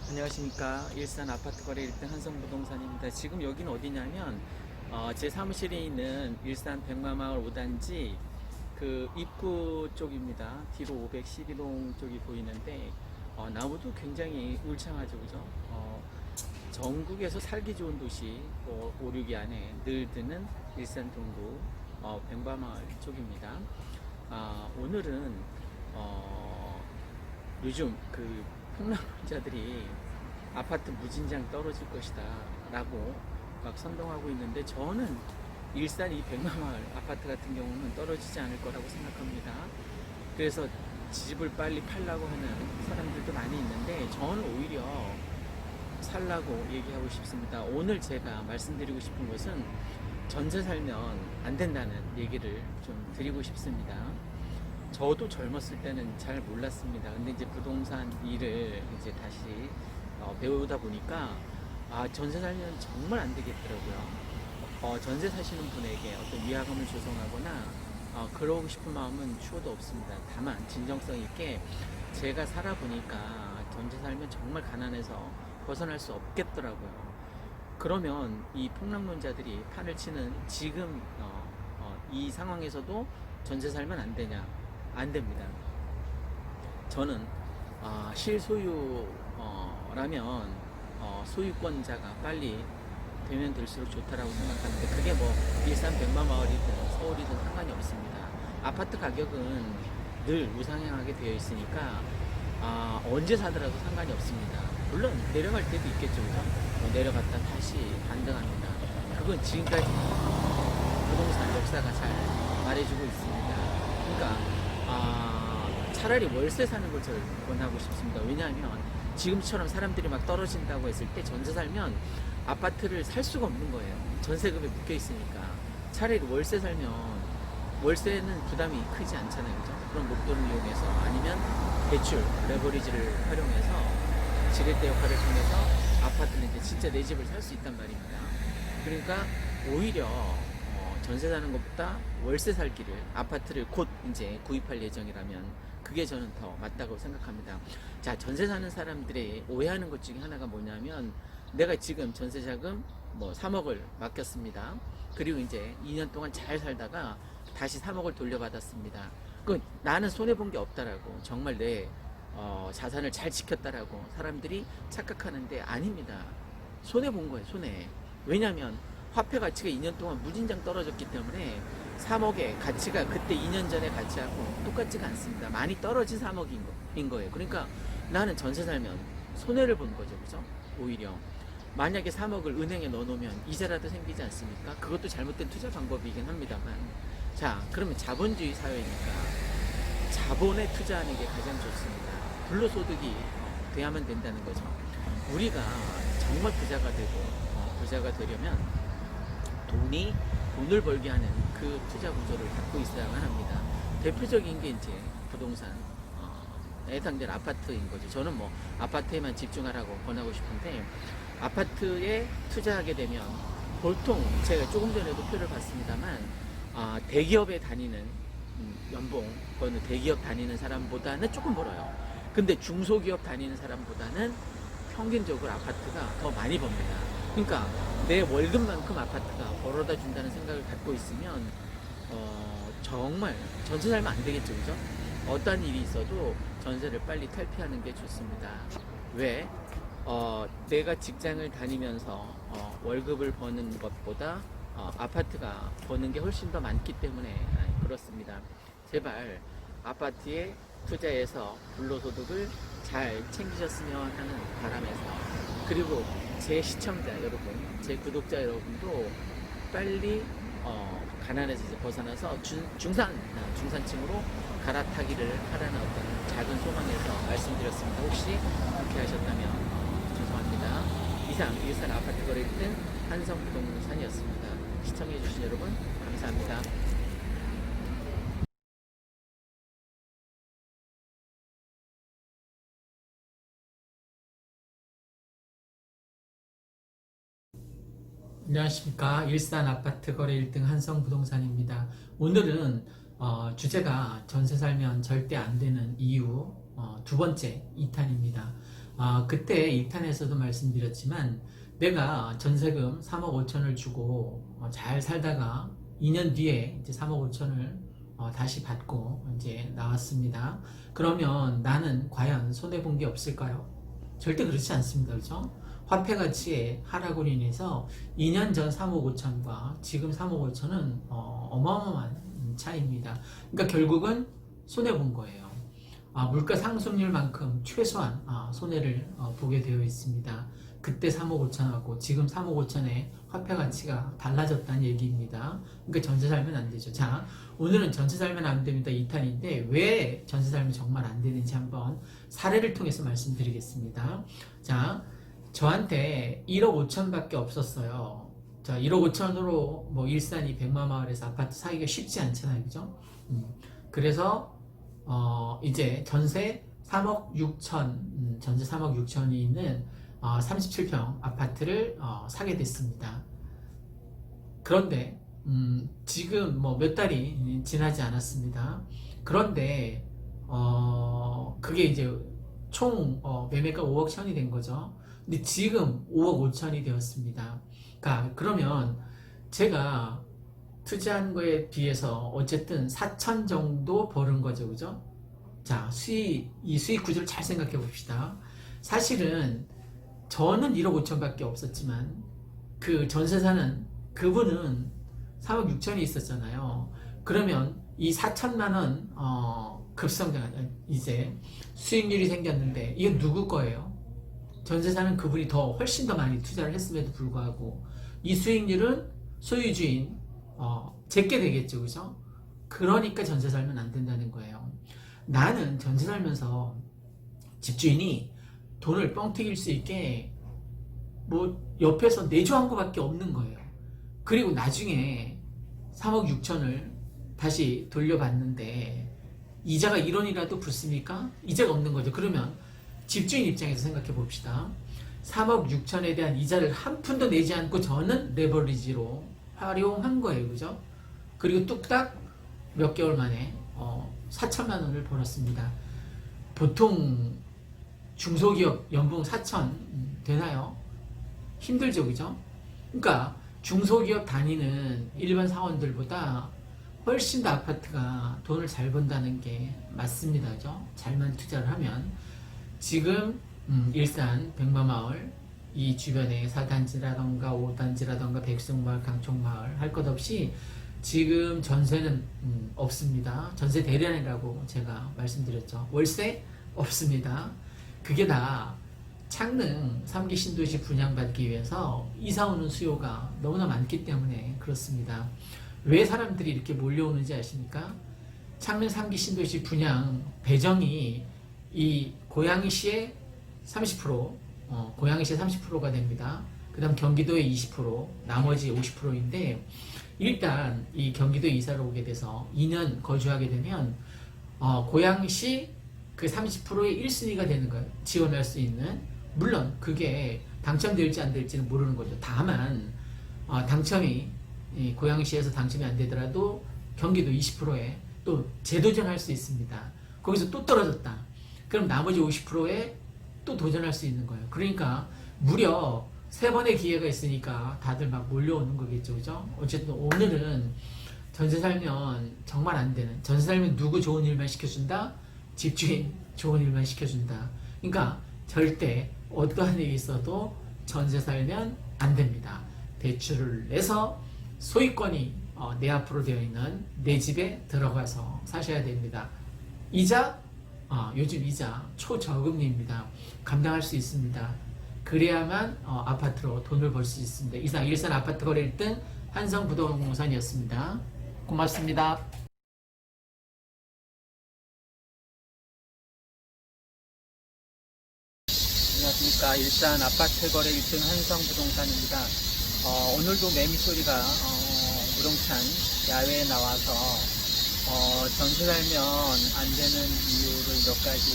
안녕하십니까. 일산 아파트 거래 1등 한성부동산입니다. 지금 여기는 어디냐면 제 사무실에 있는 일산 백마마을 5단지 그 입구 쪽입니다. 뒤로 512동 쪽이 보이는데 나무도 굉장히 울창하죠, 그죠? 전국에서 살기 좋은 도시 5, 6위 안에 늘 드는 일산 동구 백마마을 쪽입니다. 오늘은 요즘 그 폭락자들이 아파트 무진장 떨어질 것이다 라고 막 선동하고 있는데, 저는 일산 이 백마마을 아파트 같은 경우는 떨어지지 않을 거라고 생각합니다. 그래서 집을 빨리 팔라고 하는 사람들도 많이 있는데, 저는 오히려 살라고 얘기하고 싶습니다. 오늘 제가 말씀드리고 싶은 것은 전세 살면 안 된다는 얘기를 좀 드리고 싶습니다. 저도 젊었을 때는 잘 몰랐습니다. 근데 이제 부동산 일을 이제 다시 배우다 보니까 전세 살면 정말 안 되겠더라고요. 전세 사시는 분에게 어떤 위화감을 조성하거나 그러고 싶은 마음은 추호도 없습니다. 다만 진정성 있게 제가 살아보니까 전세 살면 정말 가난해서 벗어날 수 없겠더라고요. 그러면 이 폭락론자들이 판을 치는 지금 이 상황에서도 전세 살면 안 되냐? 안 됩니다. 저는 실소유라면 소유권자가 빨리 되면 될수록 좋다라고 생각하는데, 그게 뭐 일산 백마마을이든 서울이든 상관이 없습니다. 아파트 가격은 늘 우상향하게 되어 있으니까 언제 사더라도 상관이 없습니다. 물론 내려갈 때도 있겠죠, 그죠? 내려갔다 다시 반등합니다. 그건 지금까지 부동산 역사가 잘 말해주고 있습니다. 그러니까 차라리 월세 사는 걸 저는 권하고 싶습니다. 왜냐하면 지금처럼 사람들이 막 떨어진다고 했을 때 전세 살면 아파트를 살 수가 없는 거예요. 전세금에 묶여 있으니까. 차라리 월세 살면 월세는 부담이 크지 않잖아요, 그죠? 그런 목돈을 이용해서, 아니면 대출 레버리지를 활용해서 지렛대 역할을 통해서 아파트는 이제 진짜 내 집을 살 수 있단 말입니다. 그러니까 오히려 전세 사는 것보다 월세 살기를, 아파트를 곧 이제 구입할 예정이라면 그게 저는 더 맞다고 생각합니다. 자, 전세 사는 사람들의 오해하는 것 중에 하나가 뭐냐면, 내가 지금 전세 자금 뭐 3억을 맡겼습니다. 그리고 이제 2년 동안 잘 살다가 다시 3억을 돌려받았습니다. 그 나는 손해 본 게 없다라고, 정말 내 자산을 잘 지켰다라고 사람들이 착각하는데, 아닙니다. 손해 본 거예요, 손해. 왜냐면 화폐 가치가 2년 동안 무진장 떨어졌기 때문에 3억의 가치가 그때 2년 전의 가치하고 똑같지가 않습니다. 많이 떨어진 3억인 거예요. 그러니까 나는 전세 살면 손해를 본 거죠, 그죠? 오히려 만약에 3억을 은행에 넣어놓으면 이자라도 생기지 않습니까? 그것도 잘못된 투자 방법이긴 합니다만, 자, 그러면 자본주의 사회니까 자본에 투자하는 게 가장 좋습니다. 불로소득이 돼야만 된다는 거죠. 우리가 정말 부자가 되려면 돈을 벌게 하는 그 투자 구조를 갖고 있어야만 합니다. 대표적인 게 이제 부동산, 해당된 아파트인 거죠. 저는 뭐 아파트에만 집중하라고 권하고 싶은데, 아파트에 투자하게 되면 보통 제가 조금 전에도 표를 봤습니다만, 대기업에 다니는 연봉, 어느 대기업 다니는 사람보다는 조금 벌어요. 근데 중소기업 다니는 사람보다는 평균적으로 아파트가 더 많이 법니다. 그러니까 내 월급만큼 아파트가 벌어다 준다는 생각을 갖고 있으면 정말 전세 살면 안 되겠죠, 그죠? 어떤 일이 있어도 전세를 빨리 탈피하는 게 좋습니다. 왜? 내가 직장을 다니면서 월급을 버는 것보다 아파트가 버는 게 훨씬 더 많기 때문에 그렇습니다. 제발 아파트에 투자해서 불로소득을 잘 챙기셨으면 하는 바람에서, 그리고 제 시청자 여러분, 제 구독자 여러분도 빨리 가난에서 이제 벗어나서 중산층으로 갈아타기를 하라는 어떤 작은 소망에서 말씀드렸습니다. 혹시 그렇게 하셨다면 죄송합니다. 이상 일산 아파트 거래 1등 한성부동산이었습니다. 시청해주신 여러분 감사합니다. 안녕하십니까. 일산 아파트 거래 1등 한성부동산입니다. 오늘은 주제가 전세 살면 절대 안 되는 이유 두 번째 2탄입니다. 그때 2탄에서도 말씀드렸지만 내가 전세금 3억 5천을 주고 잘 살다가 2년 뒤에 이제 3억 5천을 다시 받고 이제 나왔습니다. 그러면 나는 과연 손해본 게 없을까요? 절대 그렇지 않습니다. 그렇죠? 화폐 가치의 하락으로 인해서 2년 전 3억 5천과 지금 3억 5천은 어마어마한 차이입니다. 그러니까 결국은 손해본 거예요. 물가 상승률만큼 최소한 손해를 보게 되어 있습니다. 그때 3억 5천하고 지금 3억 5천의 화폐 가치가 달라졌다는 얘기입니다. 그러니까 전세 살면 안 되죠. 자, 오늘은 전세 살면 안 됩니다. 2탄인데 왜 전세 살면 정말 안 되는지 한번 사례를 통해서 말씀드리겠습니다. 자, 저한테 1억 5천밖에 없었어요. 자, 1억 5천으로 뭐 일산이 백마마을에서 아파트 사기가 쉽지 않잖아요. 그죠? 그래서 이제 전세 3억 6천, 전세 3억 6천이 있는 37평 아파트를 사게 됐습니다. 그런데 지금 뭐 몇 달이 지나지 않았습니다. 그런데 그게 이제 총 매매가 5억 천이 된 거죠. 근데 지금 5억 5천이 되었습니다. 그러면 제가 투자한 거에 비해서 어쨌든 4천 정도 버는 거죠. 그죠? 자, 이 수익 구조를 잘 생각해 봅시다. 사실은 저는 1억 5천밖에 없었지만 그 전세 사는 그분은 3억 6천이 있었잖아요. 그러면 이 4천만 원 급성장 이제 수익률이 생겼는데 이건 누구 거예요? 전세 사는 그분이 훨씬 더 많이 투자를 했음에도 불구하고 이 수익률은 소유주인 제게 되겠죠. 그죠? 그러니까 전세 살면 안 된다는 거예요. 나는 전세 살면서 집주인이 돈을 뻥 튀길 수 있게 뭐 옆에서 내조한 것밖에 없는 거예요. 그리고 나중에 3억 6천을 다시 돌려받는데 이자가 1원이라도 붙습니까? 이자가 없는 거죠. 그러면 집주인 입장에서 생각해 봅시다. 3억 6천에 대한 이자를 한 푼도 내지 않고 저는 레버리지로 활용한 거예요. 그죠? 그리고 뚝딱 몇 개월 만에 4천만 원을 벌었습니다. 보통 중소기업 연봉 4천 되나요? 힘들죠. 그죠? 그러니까 중소기업 다니는 일반 사원들보다 훨씬 더 아파트가 돈을 잘 번다는 게 맞습니다. 그죠? 잘만 투자를 하면 지금 일산 백마마을 이 주변에 4단지라던가 5단지라던가 백승마을, 강촌마을 할 것 없이 지금 전세는 없습니다. 전세 대란이라고 제가 말씀드렸죠. 월세 없습니다. 그게 다 창릉 3기 신도시 분양받기 위해서 이사 오는 수요가 너무나 많기 때문에 그렇습니다. 왜 사람들이 이렇게 몰려오는지 아십니까? 창릉 3기 신도시 분양 배정이 이 고양시의 30%, 고양시의 30%가 됩니다. 그 다음 경기도의 20%, 나머지 50%인데 일단 이 경기도 이사를 오게 돼서 2년 거주하게 되면 고양시 그 30%의 1순위가 되는 거예요. 지원할 수 있는. 물론 그게 당첨될지 안 될지는 모르는 거죠. 다만 당첨이 고양시에서 당첨이 안 되더라도 경기도 20%에 또 재도전할 수 있습니다. 거기서 또 떨어졌다. 그럼 나머지 50%에 또 도전할 수 있는 거예요. 그러니까 무려 3번의 기회가 있으니까 다들 막 몰려오는 거겠죠. 그죠? 어쨌든 오늘은 전세 살면 정말 안 되는, 전세 살면 누구 좋은 일만 시켜준다? 집주인 좋은 일만 시켜준다. 그러니까 절대 어떠한 일이 있어도 전세 살면 안 됩니다. 대출을 내서 소유권이 내 앞으로 되어 있는 내 집에 들어가서 사셔야 됩니다. 이자, 요즘 이자 초저금리입니다. 감당할 수 있습니다. 그래야만 아파트로 돈을 벌 수 있습니다. 이상 일산 아파트 거래 1등 한성부동산이었습니다. 고맙습니다. 안녕하십니까. 일산 아파트 거래 1등 한성부동산입니다. 오늘도 매미 소리가 우렁찬 야외에 나와서 전세 살면 안 되는 이유를 몇 가지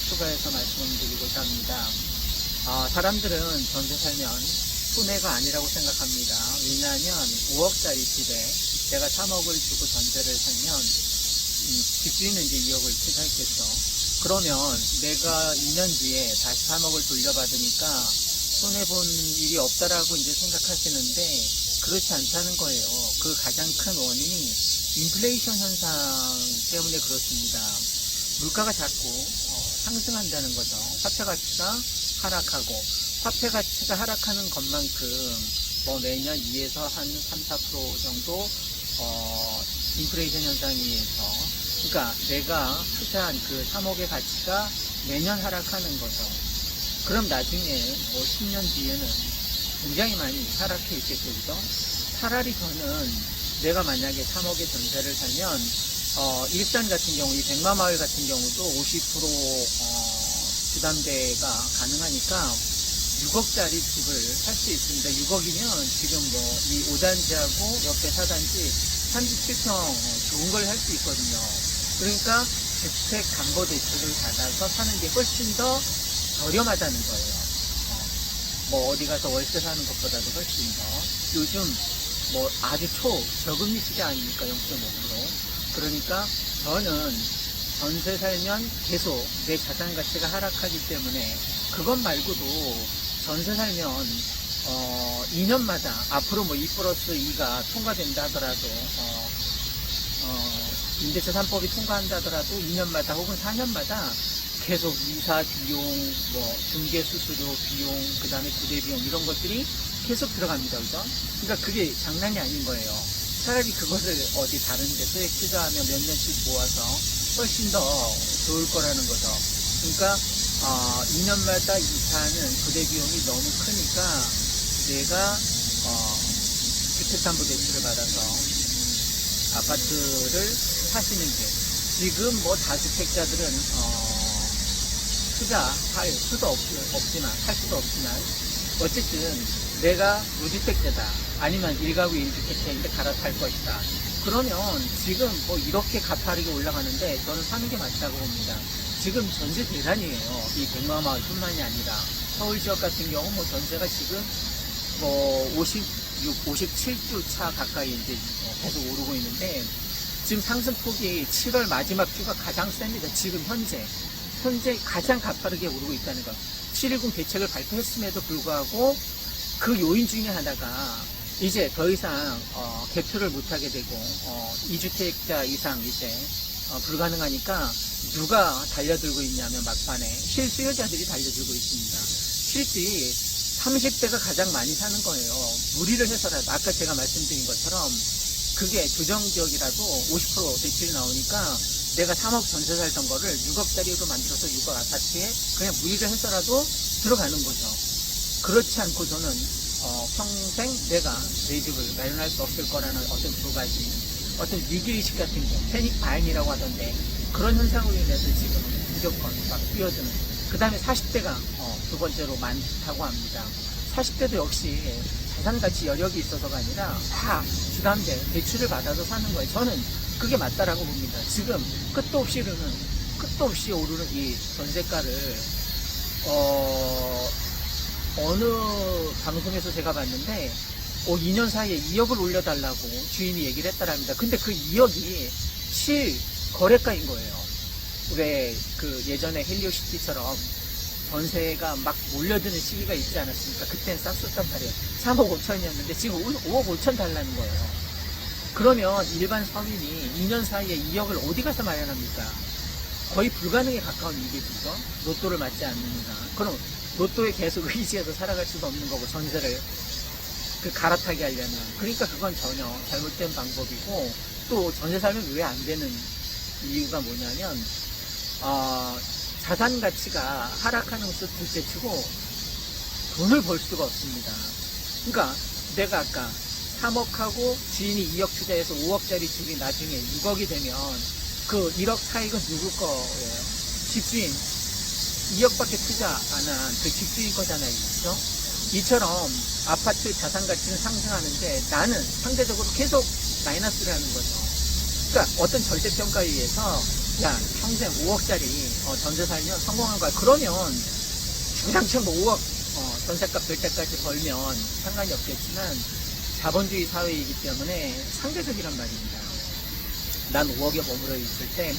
추가해서 말씀드리고자 합니다. 사람들은 전세 살면 손해가 아니라고 생각합니다. 왜냐하면 5억짜리 집에 내가 3억을 주고 전세를 살면 집주인은 이제 2억을 투자했겠죠. 그러면 내가 2년 뒤에 다시 3억을 돌려받으니까 손해본 일이 없다라고 이제 생각하시는데 그렇지 않다는 거예요. 그 가장 큰 원인이 인플레이션 현상 때문에 그렇습니다. 물가가 자꾸 상승한다는 거죠. 화폐 가치가 하락하고 화폐 가치가 하락하는 것만큼 뭐 매년 2에서 한 3~4% 정도 인플레이션 현상에 의해서 그러니까 내가 투자한 그 3억의 가치가 매년 하락하는 거죠. 그럼 나중에 뭐 10년 뒤에는 굉장히 많이 하락해 있겠죠. 그죠? 차라리 저는 내가 만약에 3억의 전세를 살면 일산 같은 경우, 이 백마마을 같은 경우도 50% 부담대가 가능하니까 6억짜리 집을 살 수 있습니다. 6억이면 지금 뭐 이 5단지하고 옆에 4단지 37평 좋은 걸 할 수 있거든요. 그러니까 주택담보대출을 받아서 사는 게 훨씬 더 저렴하다는 거예요. 뭐 어디 가서 월세 사는 것보다도 훨씬 더. 요즘 뭐 아주 저금리 시대 아닙니까? 0.5%. 그러니까 저는 전세 살면 계속 내 자산 가치가 하락하기 때문에 그것 말고도 전세 살면 2년마다 앞으로 뭐 2+2가 통과된다 하더라도 임대차 3법이 통과한다 하더라도 2년마다 혹은 4년마다 계속 이사 비용, 뭐 중개 수수료 비용, 그 다음에 부대 비용 이런 것들이 계속 들어갑니다. 그죠? 그러니까 그게 장난이 아닌 거예요. 차라리 그것을 어디 다른 데 소액 투자하면 몇 년씩 모아서 훨씬 더 좋을 거라는 거죠. 그러니까 2년마다 이사하는 부대 비용이 너무 크니까 내가 주택담보대출을 받아서 아파트를 사시는 게 지금 뭐 다주택자들은 투자할 수도 없지만 할 수도 없지만 어쨌든 내가 무주택자다 아니면 1가구 1주택자인데 갈아탈 것이다. 그러면 지금 뭐 이렇게 가파르게 올라가는데 저는 사는 게 맞다고 봅니다. 지금 전세 대란이에요. 이 백마마을뿐만이 아니라 서울 지역 같은 경우 뭐 전세가 지금 뭐 57주 차 가까이 이제 계속 오르고 있는데 지금 상승폭이 7월 마지막 주가 가장 셉니다. 지금 현재 가장 가파르게 오르고 있다는 것. 7.10 대책을 발표했음에도 불구하고 그 요인 중에 하나가 이제 더 이상 개표를 못하게 되고 2주택자 이상 이제 불가능하니까 누가 달려들고 있냐면 막판에 실수요자들이 달려들고 있습니다. 실제 30대가 가장 많이 사는 거예요. 무리를 해서라도 아까 제가 말씀드린 것처럼 그게 조정지역이라도 50% 대출이 나오니까 내가 3억 전세 살던 거를 6억짜리로 만들어서 6억 아파트에 그냥 무리를 해서라도 들어가는 거죠. 그렇지 않고서는 평생 내가 내 집을 마련할 수 없을 거라는 어떤 두 가지 어떤 위기의식 같은 경우 패닉 바잉이라고 하던데 그런 현상으로 인해서 지금 무조건 막 뛰어드는 그 다음에 40대가 두 번째로 많다고 합니다. 40대도 역시 자산가치 여력이 있어서가 아니라 다 주담대 대출을 받아서 사는 거예요. 저는 그게 맞다라고 봅니다. 지금 끝도 없이 오르는 이 전세가를 어느 방송에서 제가 봤는데 2년 사이에 2억을 올려달라고 주인이 얘기를 했다랍니다. 근데 그 2억이 실 거래가인 거예요. 왜 그 예전에 헬리오시티처럼 전세가 막 몰려드는 시기가 있지 않았습니까? 그때는 쌌었단 말이에요. 3억 5천이었는데 지금 5억 5천 달라는 거예요. 그러면 일반 서민이 2년 사이에 2억을 어디 가서 마련합니까? 거의 불가능에 가까운 일이죠. 로또를 맞지 않는다. 그럼 로또에 계속 의지해서 살아갈 수도 없는 거고 전세를 갈아타게 하려면 그러니까 그건 전혀 잘못된 방법이고 또 전세 살면 왜 안 되는 이유가 뭐냐면 자산 가치가 하락하는 것도 둘째치고 돈을 벌 수가 없습니다. 그러니까 내가 아까 3억하고 주인이 2억 투자해서 5억짜리 집이 나중에 6억이 되면 그 1억 차익은 누구 거예요? 집주인 2억밖에 투자 안 한 그 집주인 거잖아요. 그렇죠? 이처럼 아파트 자산 가치는 상승하는데 나는 상대적으로 계속 마이너스를 하는 거죠. 그러니까 어떤 절대평가에 의해서 야 평생 5억짜리 전세 살면 성공한 거야. 그러면 주당첨 5억 전세값 될 때까지 벌면 상관이 없겠지만 자본주의 사회이기 때문에 상대적이란 말입니다. 난 5억에 머물러 있을 때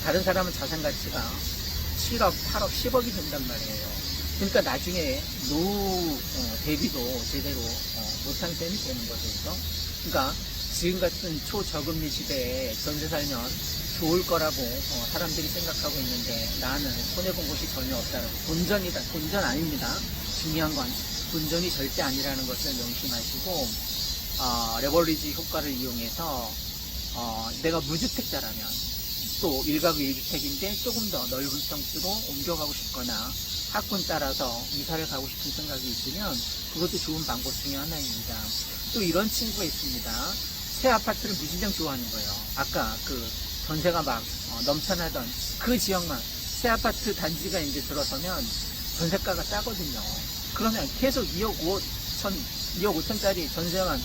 다른 사람은 자산 가치가 7억, 8억, 10억이 된단 말이에요. 그러니까 나중에 노후 대비도 제대로 못한 셈이 되는 거죠. 그죠? 그러니까 지금 같은 초저금리 시대에 전세 살면 좋을 거라고 사람들이 생각하고 있는데 나는 손해본 것이 전혀 없다라고. 본전이다. 본전 아닙니다. 중요한 건 본전이 절대 아니라는 것을 명심하시고 레버리지 효과를 이용해서 내가 무주택자라면 또 1가구 1주택인데 조금 더 넓은 평수로 옮겨가고 싶거나 학군 따라서 이사를 가고 싶은 생각이 있으면 그것도 좋은 방법 중에 하나입니다. 또 이런 친구가 있습니다. 새 아파트를 무진장 좋아하는 거예요. 아까 그 전세가 막 넘쳐나던 그 지역만 새 아파트 단지가 이제 들어서면 전세가가 싸거든요. 그러면 계속 2억 5천짜리 전세만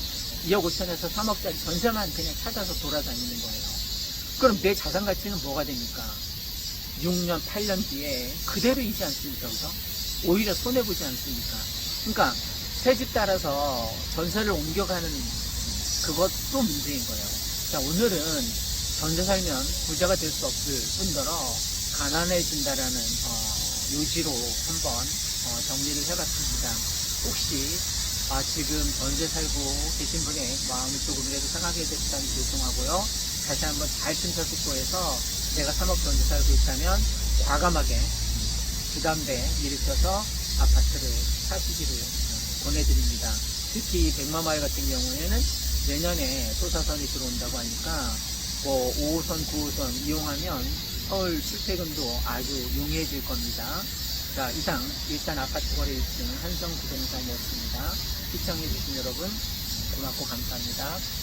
2억 5천에서 3억짜리 전세만 그냥 찾아서 돌아다니는 거예요. 그럼 내 자산 가치는 뭐가 됩니까? 6년, 8년 뒤에 그대로이지 않습니까? 그죠? 오히려 손해보지 않습니까? 그러니까 새 집 따라서 전세를 옮겨가는 그것도 문제인 거예요. 자, 오늘은 전세 살면 부자가 될 수 없을 뿐더러 가난해진다라는 요지로 한번 정리를 해봤습니다. 혹시 지금 전세 살고 계신 분의 마음을 조금이라도 상하게 됐다니 죄송하고요. 다시 한번 잘 심사숙고해서 내가 3억 전세 살고 있다면 과감하게 부담대 일으켜서 아파트를 사시기를 권해드립니다. 특히 백마마을 같은 경우에는 내년에 소사선이 들어온다고 하니까 5호선, 9호선 이용하면 서울 출퇴근도 아주 용이해질 겁니다. 자, 이상 일산 아파트 거래 1층 한성부동산이었습니다. 시청해주신 여러분 고맙고 감사합니다.